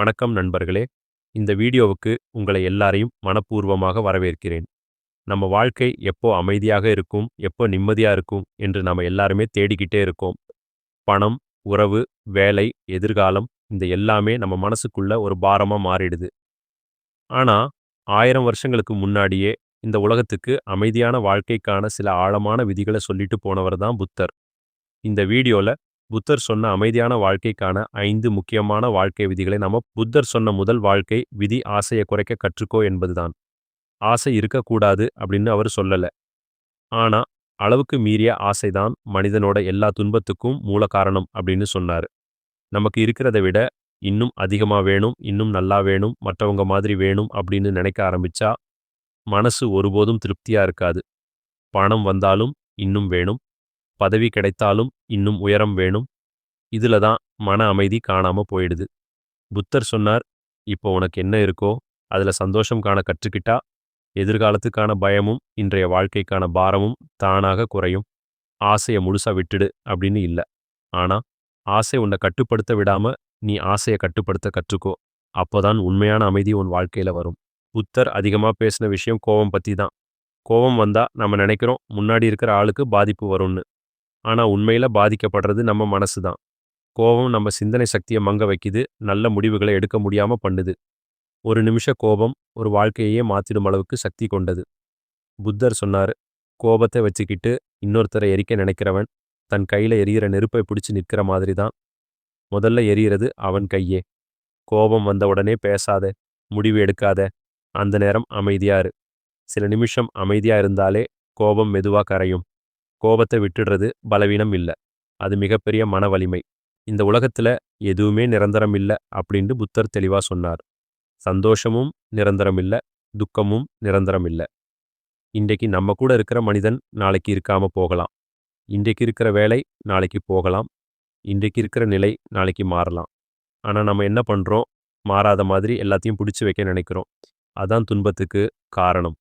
வணக்கம் நண்பர்களே. இந்த வீடியோவுக்கு உங்களை எல்லாரையும் மனப்பூர்வமாக வரவேற்கிறேன். நம்ம வாழ்க்கை எப்போ அமைதியாக இருக்கும், எப்போ நிம்மதியா இருக்கும் என்று நாம எல்லாருமே தேடிக்கிட்டே இருக்கோம். பணம், உறவு, வேலை, எதிர்காலம் இந்த எல்லாமே நம்ம மனசுக்குள்ள ஒரு பாரமா மாறிடுது. ஆனா 1000 வருஷங்களுக்கு முன்னாடியே இந்த உலகத்துக்கு அமைதியான வாழ்க்கைக்கான சில ஆழமான விதிகள சொல்லிட்டு போனவர் தான் புத்தர். இந்த வீடியோல புத்தர் சொன்ன அமைதியான வாழ்க்கைக்கான 5 முக்கியமான வாழ்க்கை விதிகளை புத்தர் சொன்ன முதல் வாழ்க்கை விதி ஆசையை குறைக்க கற்றுக்கோ என்பதுதான். ஆசை இருக்கக்கூடாது அப்படின்னு அவர் சொல்லல. ஆனா அளவுக்கு மீறிய ஆசைதான் மனிதனோட எல்லா துன்பத்துக்கும் மூல காரணம் அப்படின்னு சொன்னாரு. நமக்கு இருக்கிறத விட இன்னும் அதிகமா வேணும், இன்னும் நல்லா வேணும், மற்றவங்க மாதிரி வேணும் அப்படின்னு நினைக்க ஆரம்பிச்சா மனசு ஒருபோதும் திருப்தியா இருக்காது. பணம் வந்தாலும் இன்னும் வேணும், பதவி கிடைத்தாலும் இன்னும் உயரம் வேணும். இதுல தான் மன அமைதி காணாம போயிடுது. புத்தர் சொன்னார், இப்போ உனக்கு என்ன இருக்கோ அதுல சந்தோஷம் காண கற்றுக்கிட்டா எதிர்காலத்துக்கான பயமும் இன்றைய வாழ்க்கைக்கான பாரமும் தானாக குறையும். ஆசைய முழுசா விட்டுடு அப்படின்னு இல்ல. ஆனா ஆசை உன்னை கட்டுப்படுத்த விடாம நீ ஆசைய கட்டுப்படுத்த கற்றுக்கோ. அப்போதான் உண்மையான அமைதி உன் வாழ்க்கையில வரும். புத்தர் அதிகமா பேசின விஷயம் கோவம் பத்தி தான். கோவம் வந்தா நம்ம நினைக்கிறோம் முன்னாடி இருக்கிற ஆளுக்கு பாதிப்பு வரும்னு. ஆனா உண்மையில பாதிக்கப்படுறது நம்ம மனசு தான். கோபம் நம்ம சிந்தனை சக்தியை மங்க வைக்குது, நல்ல முடிவுகளை எடுக்க முடியாம பண்ணுது. ஒரு நிமிஷ கோபம் ஒரு வாழ்க்கையே மாத்திடும் அளவுக்கு சக்தி கொண்டது. புத்தர் சொன்னாரு, கோபத்தை வச்சுக்கிட்டு இன்னொருத்தரை எரிக்க நினைக்கிறவன் தன் கையில எரியிற நெருப்பை பிடிச்சு நிற்கிற மாதிரி தான். முதல்ல எரியிறது அவன் கையே. கோபம் வந்த உடனே பேசாத, முடிவு எடுக்காத, அந்த நேரம் அமைதியா இரு. சில நிமிஷம் அமைதியா இருந்தாலே கோபம் மெதுவா கரையும். கோபத்தை விட்டுடுறது பலவீனம் இல்ல, அது மிகப்பெரிய மன வலிமை. இந்த உலகத்துல எதுவுமே நிரந்தரம் இல்ல அப்படின்னு புத்தர் தெளிவா சொன்னார். சந்தோஷமும் நிரந்தரம் இல்ல, துக்கமும் நிரந்தரம் இல்ல. இன்றைக்கு நம்ம கூட இருக்கிற மனிதன் நாளைக்கு இருக்காம போகலாம். இன்றைக்கு இருக்கிற வேலை நாளைக்கு போகலாம். இன்றைக்கு இருக்கிற நிலை நாளைக்கு மாறலாம். ஆனா நம்ம என்ன பண்றோம்? மாறாத மாதிரி எல்லாத்தையும் பிடிச்சு வைக்க நினைக்கிறோம். அதான் துன்பத்துக்கு காரணம்.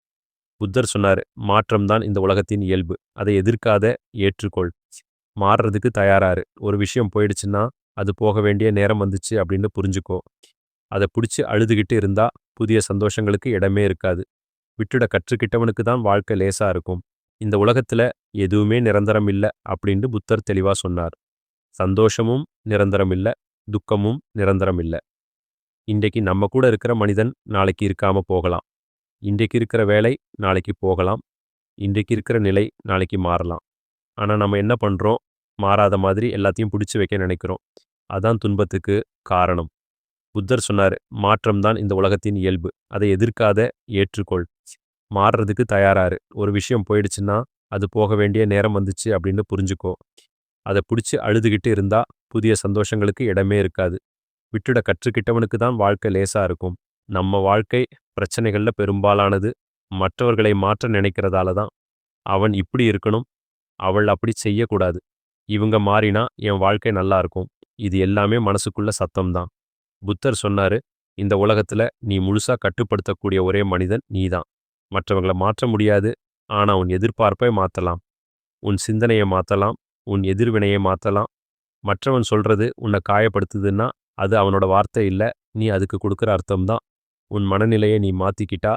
புத்தர் சொன்னாரு, மாற்றம் தான் இந்த உலகத்தின் இயல்பு. அதை எதிர்க்காத, ஏற்றுக்கொள். மாறுறதுக்கு தயாராரு. ஒரு விஷயம் போயிடுச்சுன்னா அது போக வேண்டிய நேரம் வந்துச்சு அப்படின்னு புரிஞ்சுக்கோ. அதை பிடிச்சி அழுதுகிட்டு இருந்தா புதிய சந்தோஷங்களுக்கு இடமே இருக்காது. விட்டுட கற்றுக்கிட்டவனுக்கு தான் வாழ்க்கை லேசா இருக்கும். இந்த உலகத்துல எதுவுமே நிரந்தரம் இல்ல அப்படின்னு புத்தர் தெளிவா சொன்னார். சந்தோஷமும் நிரந்தரம் இல்ல, துக்கமும் நிரந்தரம் இல்ல. இன்றைக்கு நம்ம கூட இருக்கிற மனிதன் நாளைக்கு இருக்காம போகலாம். இன்றைக்கு இருக்கிற வேலை நாளைக்கு போகலாம். இன்றைக்கு இருக்கிற நிலை நாளைக்கு மாறலாம். ஆனா நம்ம என்ன பண்றோம்? மாறாத மாதிரி எல்லாத்தையும் பிடிச்சு வைக்க நினைக்கிறோம். அதான் துன்பத்துக்கு காரணம். புத்தர் சொன்னாரு, மாற்றம் தான் இந்த உலகத்தின் இயல்பு. அதை எதிர்க்காத, ஏற்றுக்கொள். மாறுறதுக்கு தயாராரு. ஒரு விஷயம் போயிடுச்சுன்னா அது போக வேண்டிய நேரம் வந்துச்சு அப்படின்னு புரிஞ்சுக்கோ. அதை பிடிச்சி அழுதுகிட்டு இருந்தா புதிய சந்தோஷங்களுக்கு இடமே இருக்காது. விட்டுட கற்றுக்கிட்டவனுக்கு தான் வாழ்க்கை லேசா இருக்கும். நம்ம வாழ்க்கை பிரச்சனைகள்ல பெரும்பாலானது மற்றவர்களை மாற்ற நினைக்கிறதால தான். அவன் இப்படி இருக்கணும், அவள் அப்படி செய்யக்கூடாது, இவங்க மாறினா என் வாழ்க்கை நல்லா இருக்கும். இது எல்லாமே மனசுக்குள்ள சத்தம் தான். புத்தர் சொன்னாரு, இந்த உலகத்துல நீ முழுசா கட்டுப்படுத்தக்கூடிய ஒரே மனிதன் நீதான். மற்றவங்கள மாற்ற முடியாது, ஆனா உன் எதிர்பார்ப்பை மாத்தலாம். உன் சிந்தனையை மாத்தலாம், உன் எதிர்வினையை மாத்தலாம். மற்றவன் சொல்றது உன்னை காயப்படுத்துதுன்னா அது அவனோட வார்த்தை இல்ல, நீ அதுக்கு கொடுக்குற அர்த்தம் தான். உன் மனநிலையை நீ மாத்திக்கிட்டா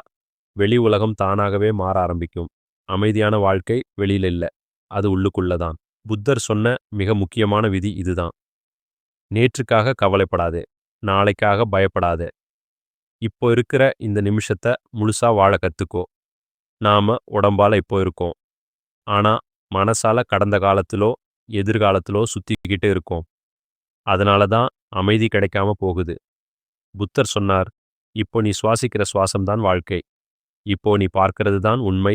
வெளி உலகம் தானாகவே மாற ஆரம்பிக்கும். அமைதியான வாழ்க்கை வெளியில இல்ல, அது உள்ளுக்குள்ளதான். புத்தர் சொன்ன மிக முக்கியமான விதி இதுதான். நேற்றுக்காக கவலைப்படாதே, நாளைக்காக பயப்படாதே. இப்போ இருக்கிற இந்த நிமிஷத்தை முழுசா வாழ கத்துக்கோ. நாம உடம்பால இப்போ இருக்கோம். ஆனா மனசால கடந்த காலத்திலோ எதிர்காலத்திலோ சுத்திக்கிட்டு இருக்கோம். அதனால தான் அமைதி கிடைக்காம போகுது. புத்தர் சொன்னார், இப்போ நீ சுவாசிக்கிற சுவாசம்தான் வாழ்க்கை. இப்போ நீ பார்க்கிறது தான் உண்மை.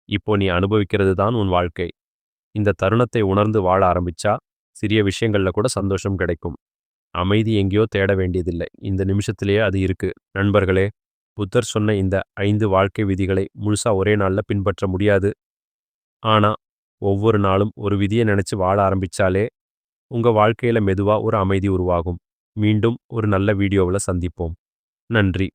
இப்போ நீ அனுபவிக்கிறது தான் உன் வாழ்க்கை. இந்த தருணத்தை உணர்ந்து வாழ ஆரம்பிச்சா சிறிய விஷயங்கள்ல கூட சந்தோஷம் கிடைக்கும். அமைதி எங்கேயோ தேட வேண்டியதில்லை, இந்த நிமிஷத்திலேயே அது இருக்கு. நண்பர்களே, புத்தர் சொன்ன இந்த 5 வாழ்க்கை விதிகளை முழுசா ஒரே நாள்ல பின்பற்ற முடியாது. ஆனா ஒவ்வொரு நாளும் ஒரு விதியை நினைச்சு வாழ ஆரம்பிச்சாலே உங்க வாழ்க்கையில மெதுவா ஒரு அமைதி உருவாகும். மீண்டும் ஒரு நல்ல வீடியோவில் சந்திப்போம். நன்றி.